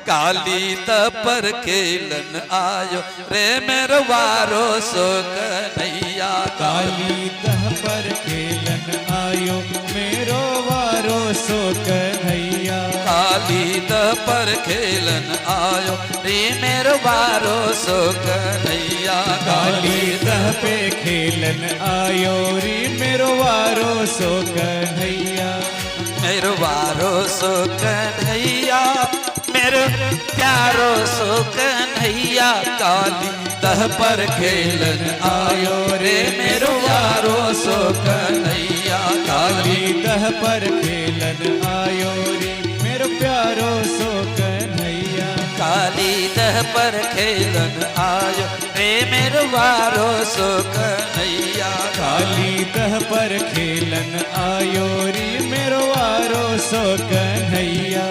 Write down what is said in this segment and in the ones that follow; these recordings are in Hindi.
काली पर खेलन आयो रे मेरो वारो सो कन्हैया। काली पर खेलन आयो मेरो वारो सो कन्हैया। काली पर खेलन आयो रे मेरो वारो सो कन्हैया। काली पे खेलन आयो रे मेरो वारो सो कन्हैया। मेरो वारो सो कन्हैया मेरो प्यारो सो कन्हैया। काली पर खेलन आयो रे मेरो वारो सो कन्हैया। काली पर खेलन आयो रे मेरो प्यारो सो कन्हैया। काली पर खेलन आयो रे मेरो वारो सो कन्हैया। काली पर खेलन आयो रे मेरो वारो सो कन्हैया।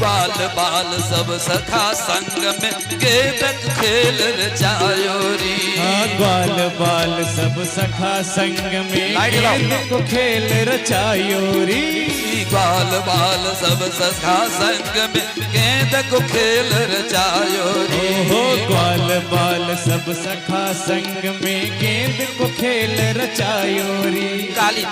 बाल बाल सब सखा संग में गेदक खेल रचायो री। ग्वाल बाल सब सखा संग में गेदक खेल रचायो री। ग्वाल बाल सब सखा संग में गेदक खेल रचायो री। हो ग्वाल बाल सब सखा संग में गेंद को खेल रचायो री। काली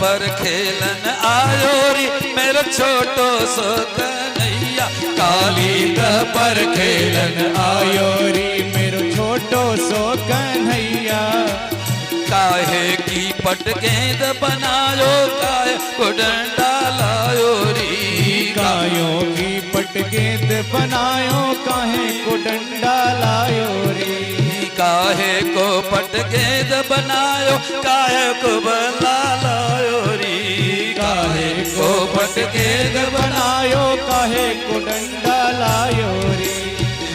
पर खेलन आयो री मेरा छोटो सो कन्हैया। काली पर खेलन आयो री मेरो छोटो सो कन्हैया। काहे की पट गेंद बनायो काहे को डंडा लायो री। कायों की पट गेंद बनायो काहे को डंडा लायो री। काहे को पट गेंद बनायो काहे को बल्ला लायो री। काहे को पट गेंद बनायो काहे को डंडा लायो री।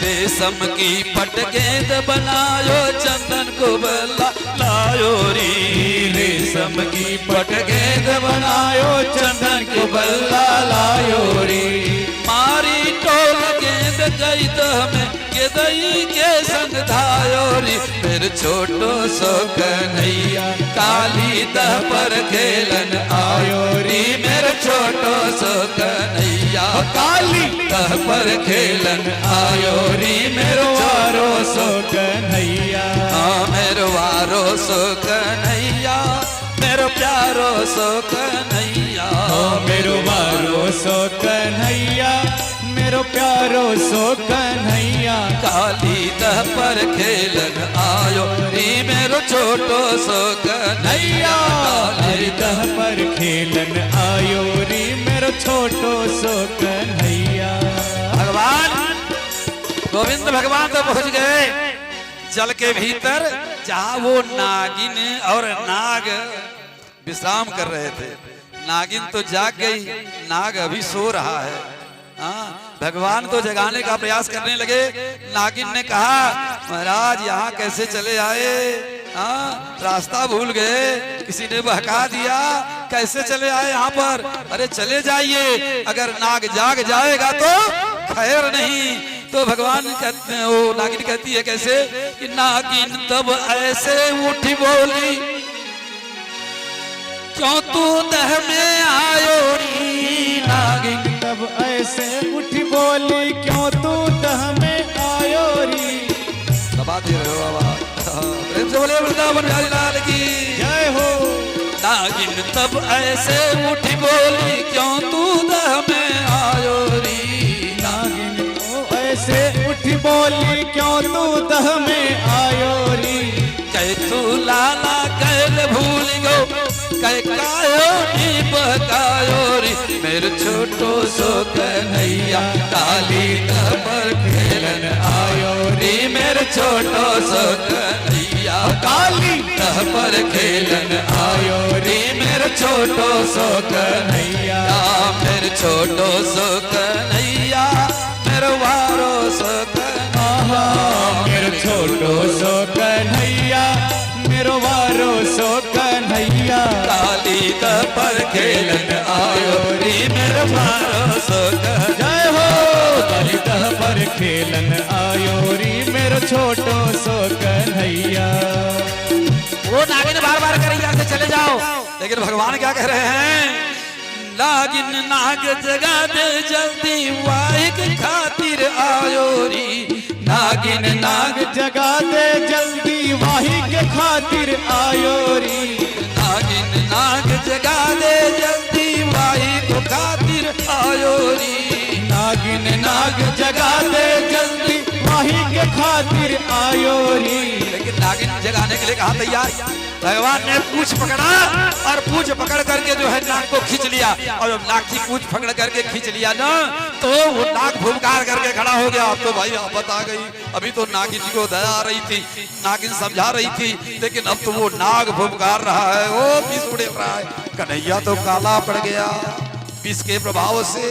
रेशम की पट गेंद बनायो चंदन को बल्ला लायो री। रेशम की पट गेंद बनायो चंदन को बल्ला लायो री। मारी टोल गेंद गई तो हमें गेदई के संग धायो री। फिर छोटो सो कन्हैया काली पर खेलन आयो री मेरे छोटो सो कन्हैया। काली पर खेलन आयो री मेरो वारो सो कन्हैया। हाँ मेरो वारो सो कन्हैया मेरो प्यारो सो कन्हैया। मेरो वारो सो कन्हैया मेरो प्यारो सो कन्हैया। काली पर खेलन आयो री मेरो छोटो सो कन्हैया। काली पर खेलन आयो री मेरो छोटो सो कन्हैया। भगवान गोविंद भगवान तो पहुंच गए जल के भीतर जहाँ वो नागिन और नाग विश्राम कर रहे थे। नागिन तो जाग गई, नाग अभी सो रहा है। हाँ भगवान तो जगाने का प्रयास करने लगे। नागिन ने कहा महाराज यहाँ कैसे चले आए? हाँ रास्ता भूल गए, किसी ने बहका दिया, कैसे चले आए यहाँ पर? अरे चले जाइए, अगर नाग जाग जाएगा तो खैर नहीं। तो भगवान कहते हैं, वो नागिन कहती है कैसे कि नागिन तब ऐसे उठी बोली क्यों तू दह में आयो री। नागिन तब ऐसे उठी बोली क्यों तू दह में आयो री। दबा दे रहे हो बाबा, प्रेम से बोले वृंदावन बिहारी लाल की जय हो। नागिन तब ऐसे उठी बोली क्यों तू दह में आयो री। नागिन तो ऐसे उठी बोली क्यों तू दह में आयो री। कह तू लाला कैल भूल गो कह कायो नी बहकायो री। मेरे छोटो सो कन्हैया काली पर खेलन आयो री। मेरे छोटो सो कन्हैया काली पर खेलन आयो री। मेरे छोटो सो कन्हैया मेरे छोटो सो कन्हैया मेरे वारो सो कन्हैया। मेरे छोटो सो कन्हैया मेरो वारो सो कन्हैया। काली पर खेलन आयो री मेरे वारो सो कन्हैया। जय हो। काली पर खेलन आयो री मेरो छोटो सो कन्हैया। वो नागिन बार बार करेगी यहाँ से चले जाओ, लेकिन भगवान क्या कह रहे हैं? नागिन नाग जगा दे जल्दी वाहिक खात आयो री। नागिन नाग जगा दे जल्दी वाही के खातिर आयो री। नागिन नाग जगा दे जल्दी वाही को खातिर आयो री। नागिन नाग जगा दे जल्दी वाही के खातिर आयो री। लेकिन नागिन जगाने के लिए कहा तैयार। भगवान ने पूंछ पकड़ा और पूंछ पकड़ करके जो है नाग को खींच लिया। और जब नाग की पूंछ पकड़ करके खींच लिया ना तो वो नाग फुफकार करके खड़ा हो गया। अब तो भाई आफत आ गई। अभी तो नागिन को दया आ रही थी, नागिन समझा रही थी, लेकिन अब तो वो नाग फुफकार रहा है, वो विष उड़े रहा है। कन्हैया तो काला पड़ गया विष के प्रभाव से।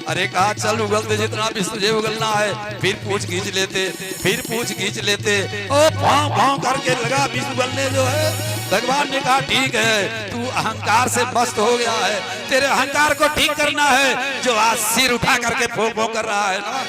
अरे कहा चल उगलते जितना विष तुझे उगलना है। फिर पूंछ खींच लेते, फिर पूंछ खींच लेते। ओ भाव भाव करके लगा विष उगलने जो है। भगवान ने कहा ठीक है, तू अहंकार से मस्त हो गया है, तेरे अहंकार को ठीक करना है। जो आज सिर उठा करके फो फो कर रहा है ना,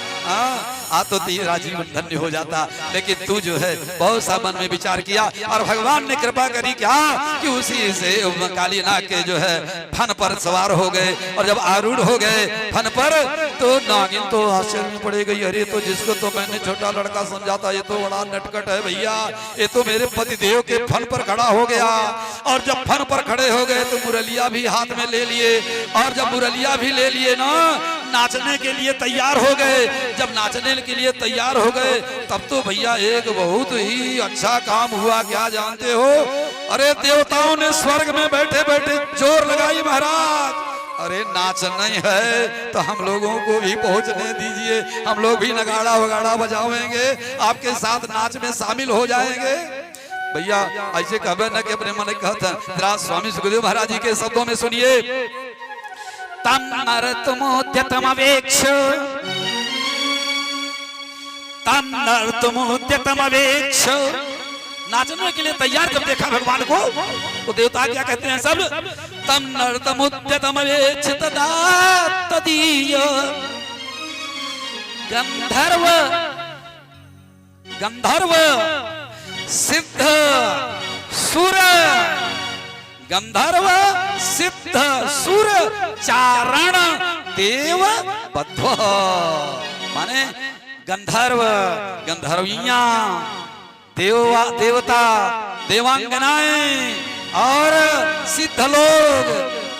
हाँ तो तेरा जीवन धन्य हो जाता। लेकिन तू जो है बहुत सा मन में विचार किया और भगवान ने कृपा करी क्या कि उसी से काली नाग के जो है फन पर सवार हो गए। और जब आरूढ़ हो गए फन पर तो नागिन तो आश्चर्य में पड़ गई। अरे तो जिसको तो मैंने छोटा लड़का समझा था ये तो बड़ा नटखट है भैया, ये तो मेरे पतिदेव के फन पर खड़ा हो गया। और जब फन पर खड़े हो गए तो मुरलिया भी हाथ में ले लिए। और जब मुरलिया भी ले लिए ना नाचने के लिए तैयार हो गए। जब नाचने के लिए तैयार हो गए तब तो भैया एक बहुत ही अच्छा काम हुआ। क्या जानते हो? अरे देवताओं ने स्वर्ग में बैठे बैठे जोर लगाई महाराज। अरे नाचना ही है तो हम लोगों को भी पहुंचने दीजिए, हम लोग भी नगाड़ा वगाड़ा बजावेंगे, आपके साथ नाच में शामिल हो जाएंगे। भैया ऐसे कहे न कि अपने मन कहता। जरा स्वामी सुखदेव महाराज जी के शब्दों में सुनिए। तम नर्तमोद्यतमवेक्ष तम नर्तमोद्यतमवेक्ष। नाचने के लिए तैयार जब देखा भगवान को तो देवता क्या कहते हैं सब? तम नर्तमोद्यतमवेक्ष तदा तदीय गंधर्व गंधर्व सिद्ध सुर गंधर्व सिद्ध सुर चारण देव बद्ध। माने गंधर्व गंधर्वियां देवता देवांगनाएं और सिद्ध लोग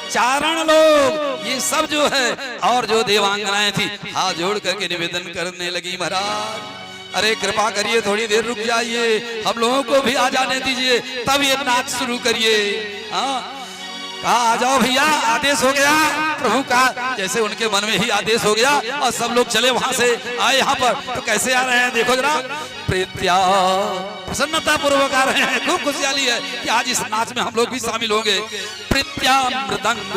चारण लोग ये सब जो है और जो देवांगनाएं थी हाथ जोड़ करके निवेदन करने लगी महाराज अरे कृपा करिए थोड़ी देर रुक जाइए, हम लोगों को भी आ जाने दीजिए, तब ये नाच शुरू करिए। हाँ कहा आ जाओ भैया, आदेश हो गया प्रभु का, जैसे उनके मन में ही आदेश हो गया और सब लोग चले वहां से आए यहाँ पर। तो कैसे आ रहे हैं देखो जरा, प्रीत्या प्रसन्नता पूर्वक आ रहे हैं, खूब खुशहाली है कि आज इस नाच में हम लोग भी शामिल होंगे। प्रीत्या मृदंग,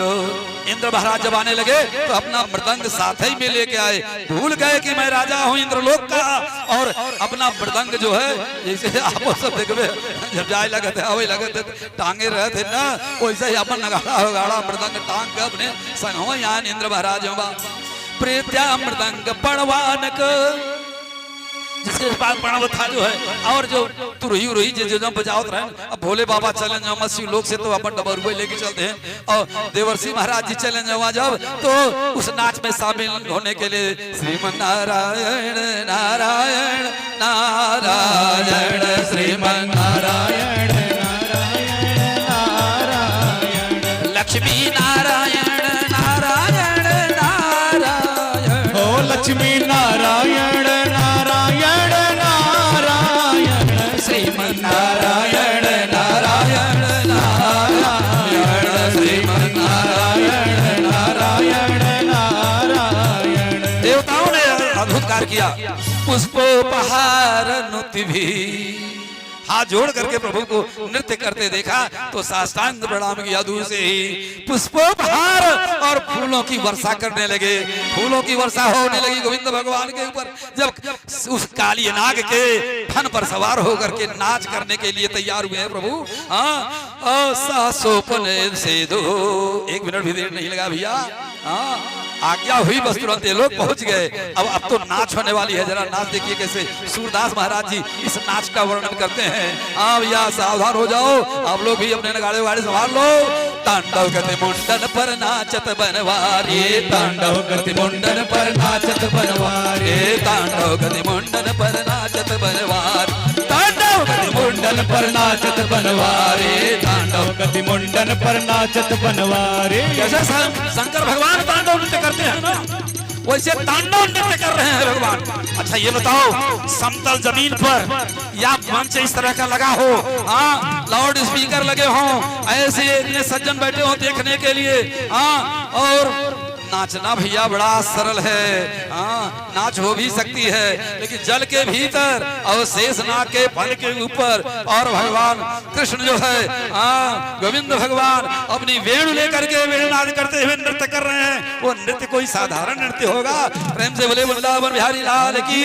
इंद्र महाराज जब आने लगे तो अपना मृदंग साथ ही में लेके आए, भूल गए कि मैं राजा हूँ इंद्रलोक का, और अपना मृदंग जो है जैसे आप सब देखबे जब जाए लगे थे अवे लगे थे टांगे रहे थे ना, वैसे ही अपन गाड़ा मृदंग टांग के अपने संग यहाँ इंद्र महाराज प्रीत्या मृदंग पड़वानक, जिसके पास प्रणव था जो है, और जो तुरही उरही जो बजावत रहे। अब भोले बाबा चले जाओ मसीह लोग से तो अपन डबरुए लेके चलते हैं, और देवर्षि महाराज जी चले जाओ जब तो उस नाच में शामिल होने के लिए श्रीमन नारायण नारायण नारायण श्रीमन नारायण नारायण नारायण लक्ष्मी नारायण नारायण नारायण ओ लक्ष्मी नारायण नारायण नारायण नारायण श्रीमन नारायण नारायण नारायण। देवताओं ने अद्भुत कार्य किया, पुष्पोपहार नुति भी हाथ जोड़ करके प्रभु को नृत्य करते देखा तो साष्टांग प्रणाम किया, दूर से ही पुष्पोपहार और फूलों की वर्षा करने लगे, फूलों की वर्षा होने लगी गोविंद भगवान के ऊपर। जब उस काली नाग के फन पर सवार होकर के नाच करने के लिए तैयार हुए हैं प्रभु। हाँ सहसोपन से दो, एक मिनट भी देर नहीं लगा भैया, हाँ आज्ञा हुई बस तुरंत ये लोग पहुंच गए। अब तो नाच होने वाली है, जरा नाच देखिए कैसे सूरदास महाराज जी इस नाच का वर्णन करते हैं। हाँ भैया सावधान हो जाओ, आप लोग भी अपने नगाड़े वगाड़े संभाल लो। तांडव करते मुंडन पर नाचत बनवारी, तांडव करते मुंडन पर नाचत बनवारी, तांडव गति मुंडन पर नाचत बनवार तांडव गति मुंडन पर नाचत बनवारे तांडव गति मुंडन पर नाचत बनवारे। जैसे शंकर भगवान तांडव नृत्य करते हैं ना, वैसे तांडव नृत्य कर रहे हैं भगवान। अच्छा ये बताओ, समतल जमीन पर या मंच इस तरह का लगा हो, हाँ लाउड स्पीकर लगे हो, ऐसे इतने सज्जन बैठे हो देखने के लिए, हाँ और नाचना भैया बड़ा सरल है, हाँ नाच हो भी सकती है, लेकिन जल के भीतर और शेष नाग के फल के ऊपर और भगवान कृष्ण जो है, हाँ गोविंद भगवान अपनी वेणु लेकर के वेणुनाद करते हुए नृत्य कर रहे हैं। वो नृत्य कोई साधारण नृत्य होगा? प्रेम से बोले वृंदावन बिहारी लाल की।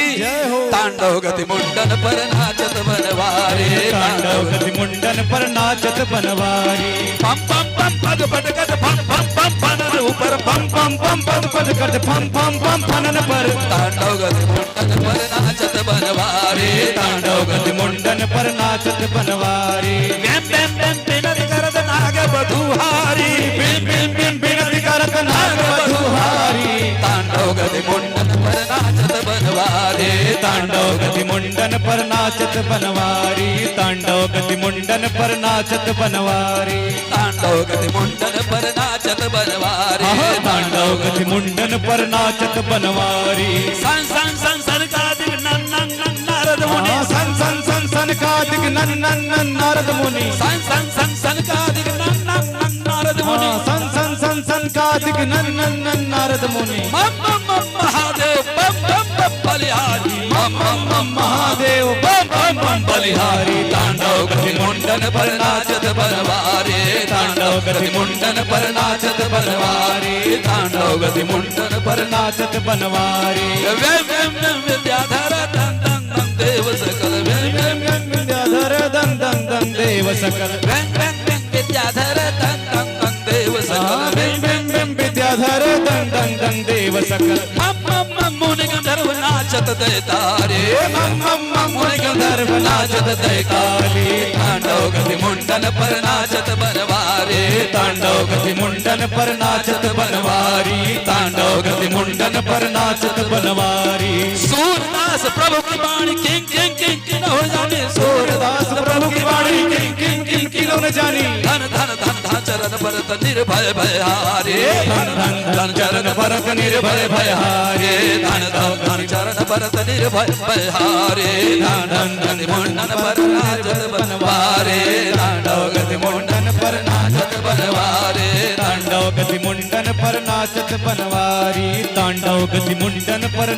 तांडव गति मुंडन पर नाचत बनवारे तांडव गति मुंडन पर नाचत बनवारी। पम पम पम पद पटकट पम पम पम पनन ऊपर पम पम पम पद पटकट पम पम पम पनन पर तांडव गति मुंडन पर नाचत बनवारे तांडव गति मुंडन पर नाचत बनवारी। बेम बेम बेम बिनती करत नाग बधुहारी बिन बिन बिन बिनती करत नाग बधुहारी। तांडव गति मुंडन पर नाचत बनवारे तांडव गति मुंडन पर नाचत बनवारी। तांडव गति मुंडन पर नाचत बनवारी। तांडव गति मुंडन पर नाचत बनवारे तांडव गति मुंडन पर नाचत बनवारी। सन सन सन सन कादिक नन नन नन नारद मुनि सन सन सन सन कादिक नन नन नन नारद मुनि। सन सन सन सन कादिक नन नन नन नारद मुनि सन सन सन सन कादिक नन नन नन नारद मुनि। मम मम मम महादेव बम बम बम बलिहारी मम मम मम महादेव बम बम बम बलिहारी। तांडव गति मुंडन पर नाचत बनवारे तांडव गति मुंडन पर नाचत बनवारी। तांडव गति मुंडन पर नाचत बनवारी। वेम वेम वेम विद्याधर दं दं दं देव सकल वेम वेम वेम विद्याधर दं दं दं देव सकल। वेम वेम वेम विद्याधर दं दं दं देव सकल वेम वेम वेम विद्याधर दं दं दं देव सकल। मम मम मम मुनि गंधर्व नाचत दैतारे मम मम मम मुनि गंधर्व नाचत दैतारे तांडव गति मुंडन पर नाचत बनवारे तांडव गति मुंडन पर नाचत बनवारी। तांडव गति मुंडन पर नाचत बनवारी। सूरदास प्रभु की वाणी किंग किंग किंग किंग हो जाने सूरदास प्रभु की वाणी किंग किंग किंग किंग न जानी। धन धन धन धन चरण भरत निर्भय भयहारे धन धन धन चरण भरत निर्भय भयहारे। धन धन धन चरण भरत निर्भय भयहारे धन धन धन मुंडन पर नाचत बनवारे तांडव गति मुंडन पर नाचत बनवारे तांडव गति मुंडन पर नाचत बनवारी। तांडव गति मुंडन पर